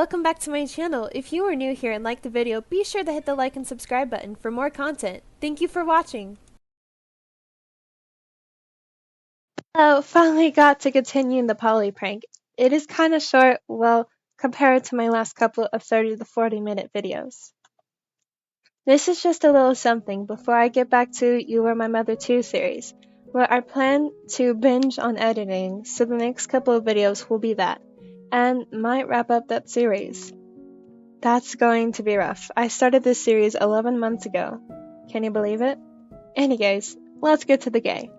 welcome back to my channel. If you are new here and like the video, be sure to hit the like and subscribe button for more content. Thank you for watching. Finally got to continue the poly prank. It is kind of short, well, compared to my last couple of 30 to 40 minute videos. This is just a little something before I get back to You Were My Mother 2 series, where I plan to binge on editing, so the next couple of videos will be that, and might wrap up that series. That's going to be rough. I started this series 11 months ago. Can you believe it? Anyways, let's get to the game.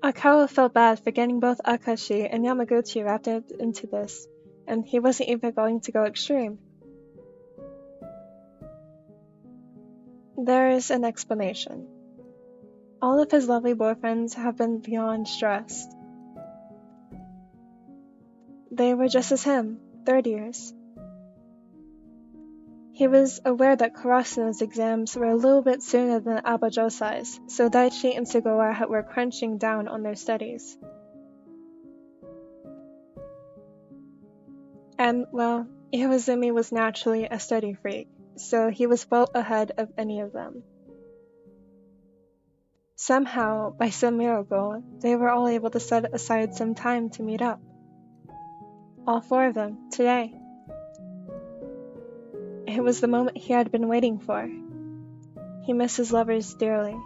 Akawa felt bad for getting both Akashi and Yamaguchi wrapped up into this, and he wasn't even going to go extreme. There is an explanation. All of his lovely boyfriends have been beyond stressed. They were just as him, third years. He was aware that Karasuno's exams were a little bit sooner than Abajosai's, so Daichi and Sugawara were crunching down on their studies. And, well, Iwazumi was naturally a study freak, so he was well ahead of any of them. Somehow, by some miracle, they were all able to set aside some time to meet up. All four of them, today. It was the moment he had been waiting for. He missed his lovers dearly.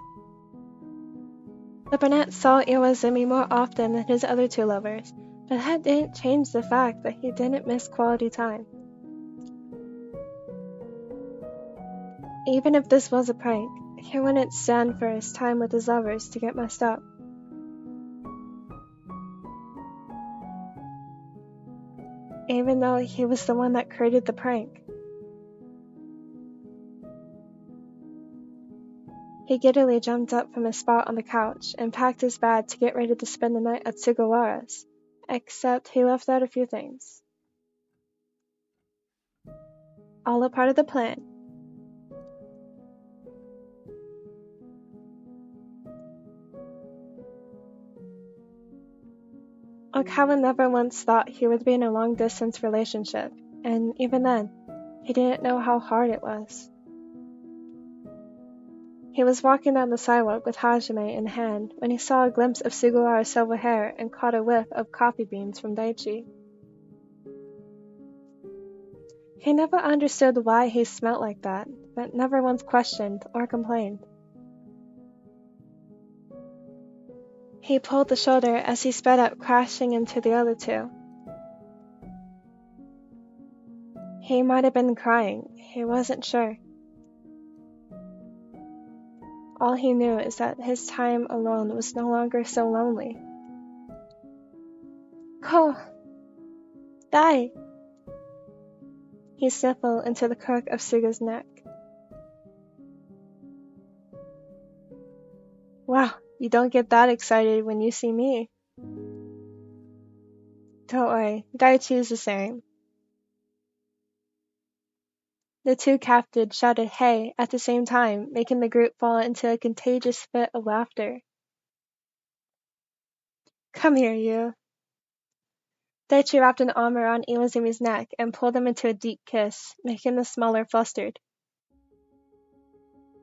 The brunette saw Iwazumi more often than his other two lovers, but that didn't change the fact that he didn't miss quality time. Even if this was a prank, he wouldn't stand for his time with his lovers to get messed up. Even though he was the one that created the prank. He giddily jumped up from his spot on the couch and packed his bag to get ready to spend the night at Sugawara's, except he left out a few things. All a part of the plan. Okawa never once thought he would be in a long-distance relationship, and even then, he didn't know how hard it was. He was walking down the sidewalk with Hajime in hand when he saw a glimpse of Sugawara's silver hair and caught a whiff of coffee beans from Daichi. He never understood why he smelt like that, but never once questioned or complained. He pulled the shoulder as he sped up, crashing into the other two. He might have been crying, he wasn't sure. All he knew is that his time alone was no longer so lonely. Ko! Dai! He sniffled into the crook of Suga's neck. Wow, you don't get that excited when you see me. Don't worry, Daichi is the same. The two captives shouted "Hey" at the same time, making the group fall into a contagious fit of laughter. Come here, you. Daichi wrapped an arm around Iwazumi's neck and pulled him into a deep kiss, making the smaller flustered.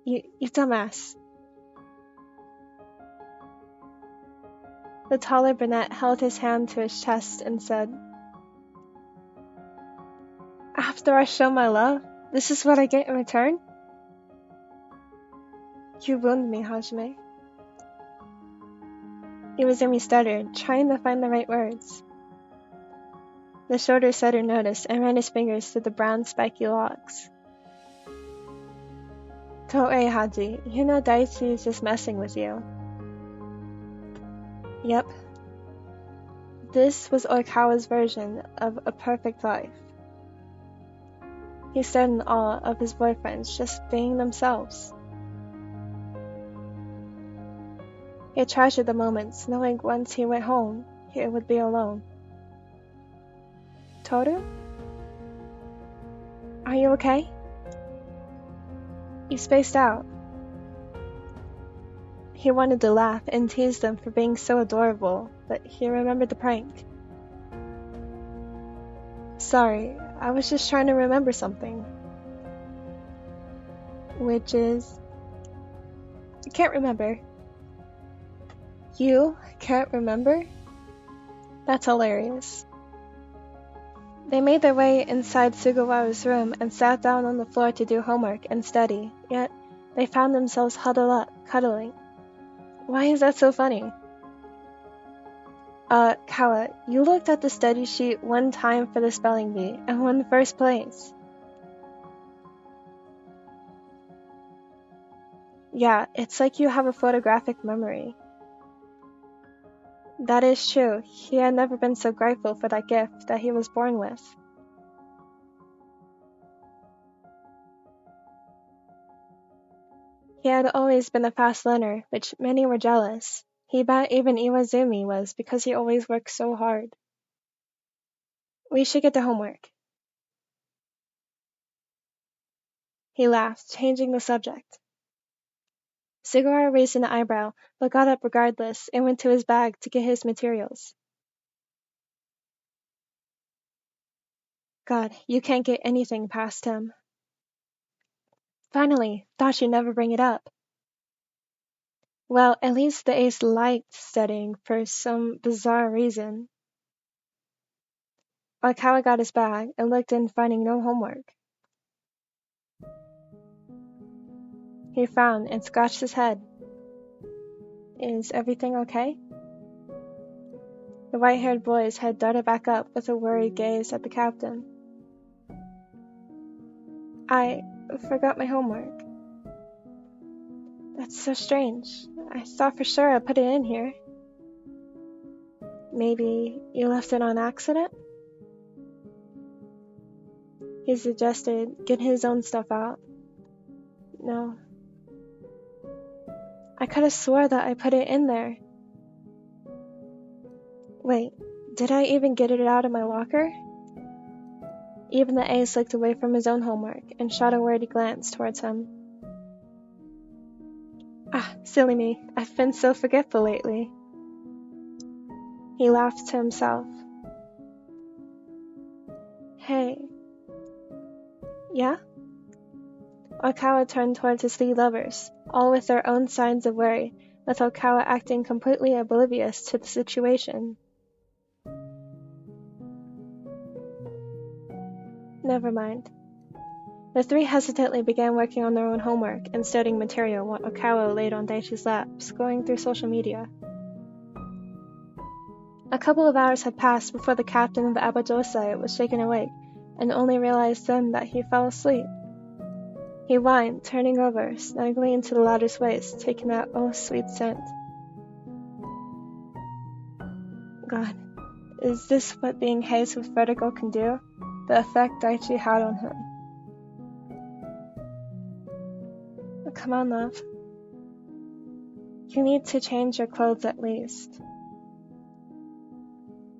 You dumbass. The taller brunette held his hand to his chest and said, After I show my love, this is what I get in return? You wound me, Hajime. Iwazumi stuttered, trying to find the right words. The shoulder setter noticed and ran his fingers through the brown spiky locks. Don't worry, Haji, you know Daichi is just messing with you. Yep. This was Oikawa's version of a perfect life. He stood in awe of his boyfriends just being themselves. He treasured the moments, knowing once he went home, he would be alone. Toru? Are you okay? You spaced out. He wanted to laugh and tease them for being so adorable, but he remembered the prank. Sorry, I was just trying to remember something. Which is... I can't remember. You can't remember? That's hilarious. They made their way inside Sugawara's room and sat down on the floor to do homework and study, yet they found themselves huddled up, cuddling. Why is that so funny? Kawa, you looked at the study sheet one time for the spelling bee and won first place. Yeah, it's like you have a photographic memory. That is true. He had never been so grateful for that gift that he was born with. He had always been a fast learner, which many were jealous. He bet even Iwazumi was because he always worked so hard. We should get to homework. He laughed, changing the subject. Sugawara raised an eyebrow, but got up regardless and went to his bag to get his materials. God, you can't get anything past him. Finally, thought you'd never bring it up. Well, at least the ace liked studying for some bizarre reason. Oikawa got his bag and looked in, finding no homework. He frowned and scratched his head. Is everything okay? The white-haired boy's head darted back up with a worried gaze at the captain. I forgot my homework. That's so strange. I thought for sure I put it in here. Maybe you left it on accident? He suggested getting his own stuff out. No. I could have swore that I put it in there. Wait, did I even get it out of my locker? Even the ace looked away from his own homework and shot a worried glance towards him. Ah, silly me, I've been so forgetful lately. He laughed to himself. Hey. Yeah? Oikawa turned towards his three lovers, all with their own signs of worry, with Oikawa acting completely oblivious to the situation. Never mind. The three hesitantly began working on their own homework and studying material while Oikawa laid on Daichi's lap, scrolling through social media. A couple of hours had passed before the captain of the Abadosai was shaken awake, and only realized then that he fell asleep. He whined, turning over, snuggling into the latter's waist, taking that sweet scent. God, is this what being hazed with vertigo can do? The effect Daichi had on him. Come on, love. You need to change your clothes at least.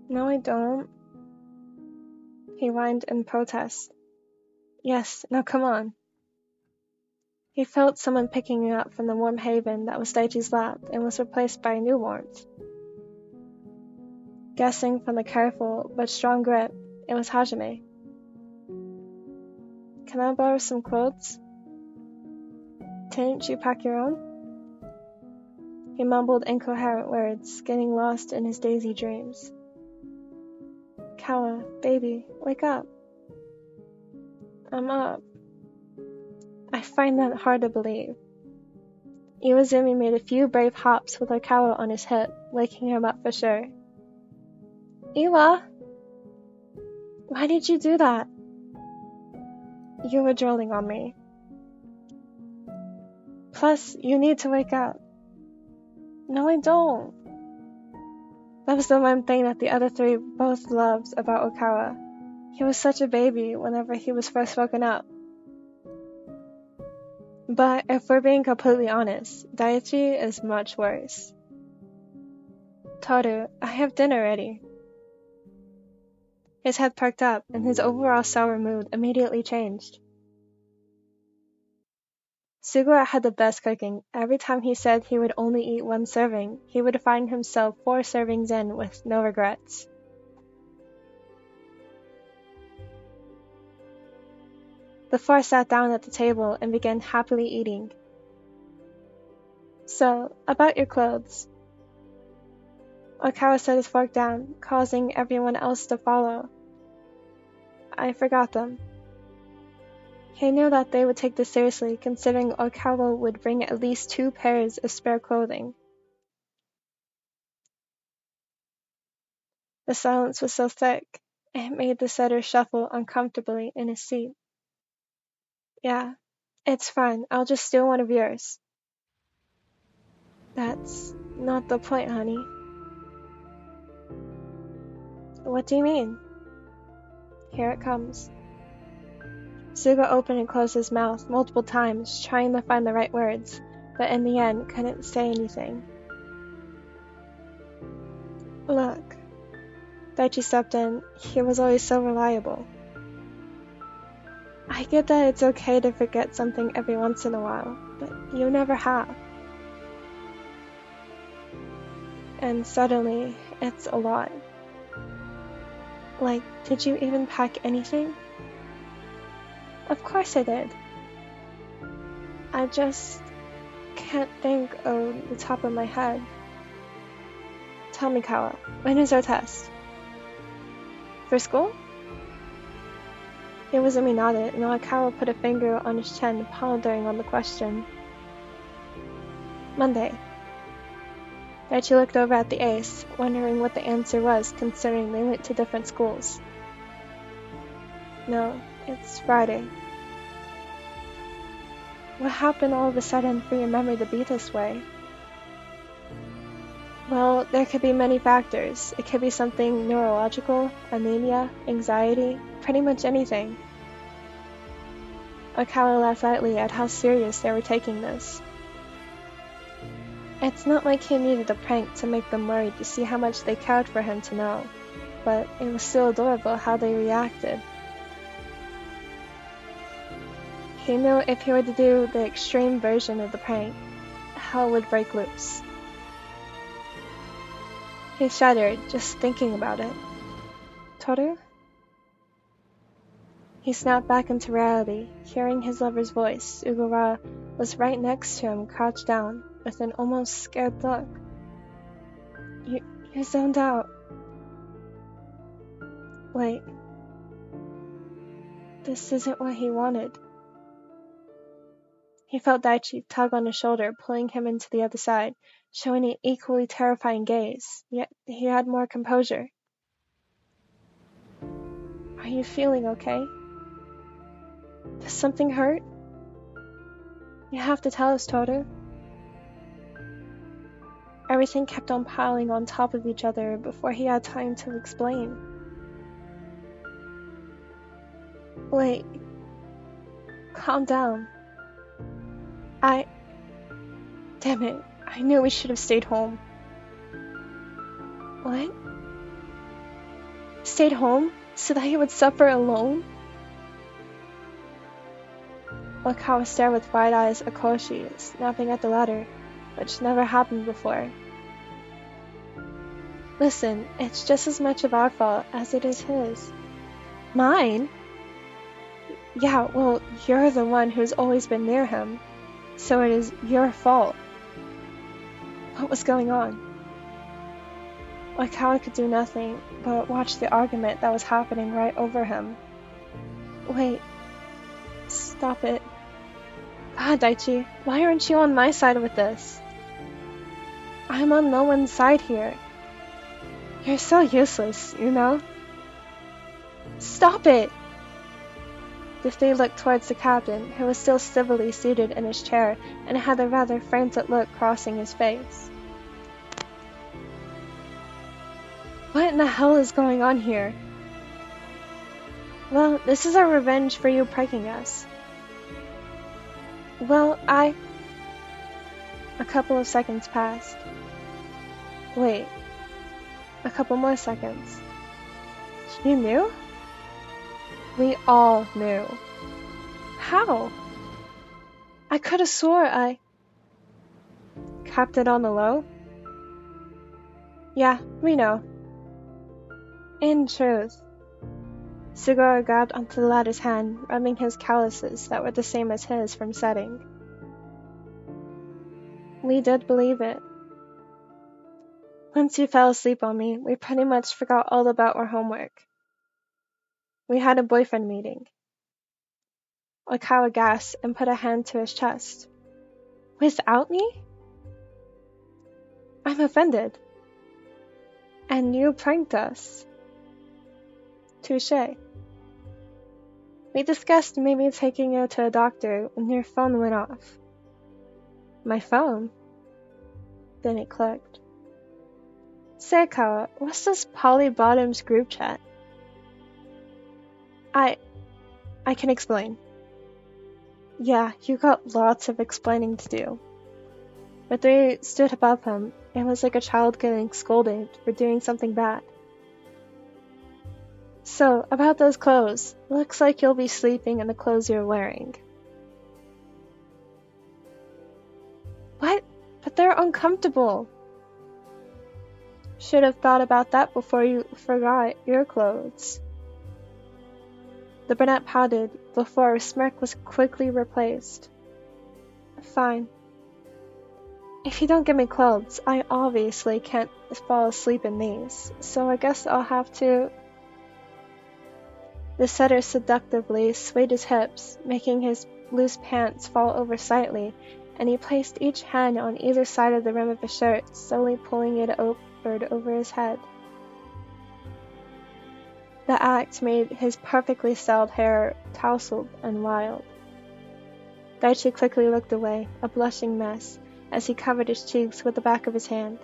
No, I don't. He whined in protest. Yes, now come on. He felt someone picking him up from the warm haven that was Daichi's lap and was replaced by a new warmth. Guessing from the careful but strong grip, it was Hajime. Can I borrow some clothes? Didn't you pack your own? He mumbled incoherent words, getting lost in his daisy dreams. Kawa, baby, wake up. I'm up. I find that hard to believe. Iwazumi made a few brave hops with Oikawa on his hip, waking him up for sure. Iwa! Why did you do that? You were drooling on me. Plus, you need to wake up. No, I don't. That was the one thing that the other three both loved about Oikawa. He was such a baby whenever he was first woken up. But if we're being completely honest, Daichi is much worse. Toru, I have dinner ready. His head perked up, and his overall sour mood immediately changed. Sugura had the best cooking. Every time he said he would only eat 1 serving, he would find himself 4 servings in with no regrets. The 4 sat down at the table and began happily eating. So, about your clothes. Oikawa set his fork down, causing everyone else to follow. I forgot them. He knew that they would take this seriously, considering Oikawa would bring at least 2 pairs of spare clothing. The silence was so thick, it made the setter shuffle uncomfortably in his seat. Yeah, it's fine. I'll just steal one of yours. That's not the point, honey. What do you mean? Here it comes. Suga opened and closed his mouth multiple times, trying to find the right words, but in the end couldn't say anything. Look. Daichi stepped in. He was always so reliable. I get that it's okay to forget something every once in a while, but you never have. And suddenly, it's a lot. Like, did you even pack anything? Of course I did. I just can't think of the top of my head. Tell me, Kawa, when is our test? For school? Iwazumi nodded, and Oikawa put a finger on his chin, pondering on the question. Monday. Daichi looked over at the ace, wondering what the answer was, considering they went to different schools. No, it's Friday. What happened all of a sudden for your memory to be this way? Well, there could be many factors. It could be something neurological, anemia, anxiety, pretty much anything. Oikawa laughed lightly at how serious they were taking this. It's not like he needed a prank to make them worried to see how much they cared for him to know, but it was still adorable how they reacted. He knew if he were to do the extreme version of the prank, hell would break loose. He shuddered, just thinking about it. Toru? He snapped back into reality, hearing his lover's voice. Sugura was right next to him, crouched down, with an almost scared look. You zoned out. Wait. This isn't what he wanted. He felt Daichi tug on his shoulder, pulling him into the other side, showing an equally terrifying gaze, yet he had more composure. Are you feeling okay? Does something hurt? You have to tell us, Toru. Everything kept on piling on top of each other before he had time to explain. Wait. Calm down. Damn it. I knew we should have stayed home. What? Stayed home? So that he would suffer alone? Oikawa stared with wide eyes at Koshi, snapping at the latter, which never happened before. Listen, it's just as much of our fault as it is his. Mine? Yeah, well, you're the one who's always been near him, so it is your fault. What was going on? Oikawa could do nothing but watch the argument that was happening right over him. Wait. Stop it. God, Daichi, why aren't you on my side with this? I'm on no one's side here. You're so useless, you know? Stop it! The three looked towards the captain, who was still civilly seated in his chair and had a rather frantic look crossing his face. What in the hell is going on here? Well, this is our revenge for you pranking us. Well, A couple of seconds passed. Wait. A couple more seconds. You knew? We all knew. How? I could have swore I kept it on the low. Yeah, we know. In truth, Sugora grabbed onto the latter's hand, rubbing his calluses that were the same as his from setting. We did believe it. Once you fell asleep on me, we pretty much forgot all about our homework. We had a boyfriend meeting. Oikawa gasped and put a hand to his chest. Without me? I'm offended. And you pranked us. Touché. We discussed maybe taking you to a doctor when your phone went off. My phone? Then it clicked. Say, Kawa, what's this Polly Bottoms group chat? I can explain. Yeah, you got lots of explaining to do. But they stood above him. It was like a child getting scolded for doing something bad. So, about those clothes. Looks like you'll be sleeping in the clothes you're wearing. What? But they're uncomfortable. Should have thought about that before you forgot your clothes. The brunette pouted before a smirk was quickly replaced. Fine. If you don't give me clothes, I obviously can't fall asleep in these, so I guess I'll have to... The setter seductively swayed his hips, making his loose pants fall over slightly, and he placed each hand on either side of the rim of his shirt, slowly pulling it upward over his head. The act made his perfectly styled hair tousled and wild. Daichi quickly looked away, a blushing mess, as he covered his cheeks with the back of his hand.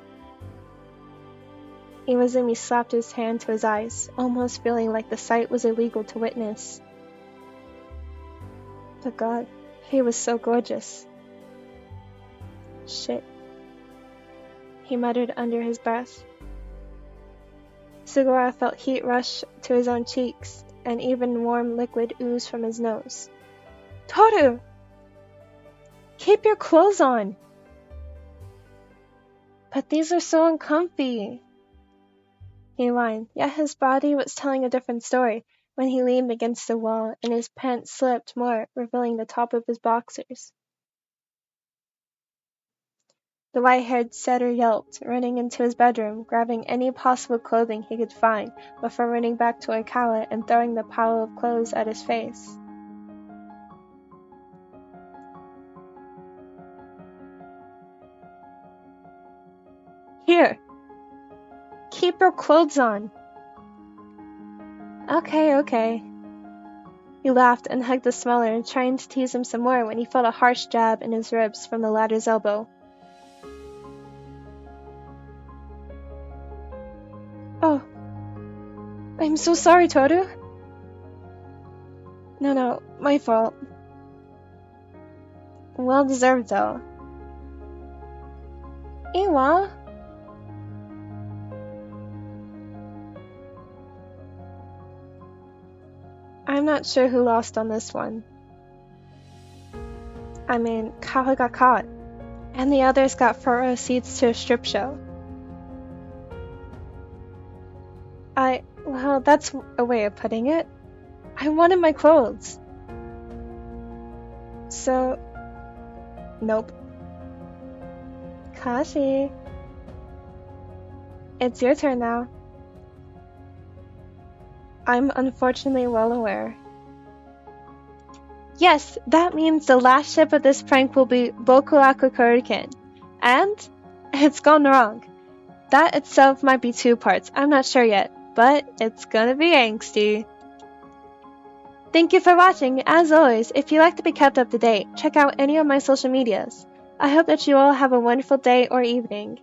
Iwazumi slapped his hand to his eyes, almost feeling like the sight was illegal to witness. But God, he was so gorgeous. Shit, he muttered under his breath. Sugora felt heat rush to his own cheeks, and even warm liquid ooze from his nose. Toru! Keep your clothes on! But these are so uncomfy! He whined, yet his body was telling a different story when he leaned against the wall and his pants slipped more, revealing the top of his boxers. The white-haired setter yelped, running into his bedroom, grabbing any possible clothing he could find before running back to Oikawa and throwing the pile of clothes at his face. Here! Keep your clothes on! Okay. He laughed and hugged the smeller, trying to tease him some more when he felt a harsh jab in his ribs from the latter's elbow. Oh, I'm so sorry, Toru. No, my fault. Well deserved, though. Iwa? I'm not sure who lost on this one. I mean, Kawa got caught, and the others got front row seats to a strip show. Well, that's a way of putting it. I wanted my clothes. So, nope. Kashi. It's your turn now. I'm unfortunately well aware. Yes, that means the last ship of this prank will be Boku Aku Kuriken. And it's gone wrong. That itself might be 2 parts, I'm not sure yet, but it's gonna be angsty. Thank you for watching. As always, if you like to be kept up to date, check out any of my social medias. I hope that you all have a wonderful day or evening.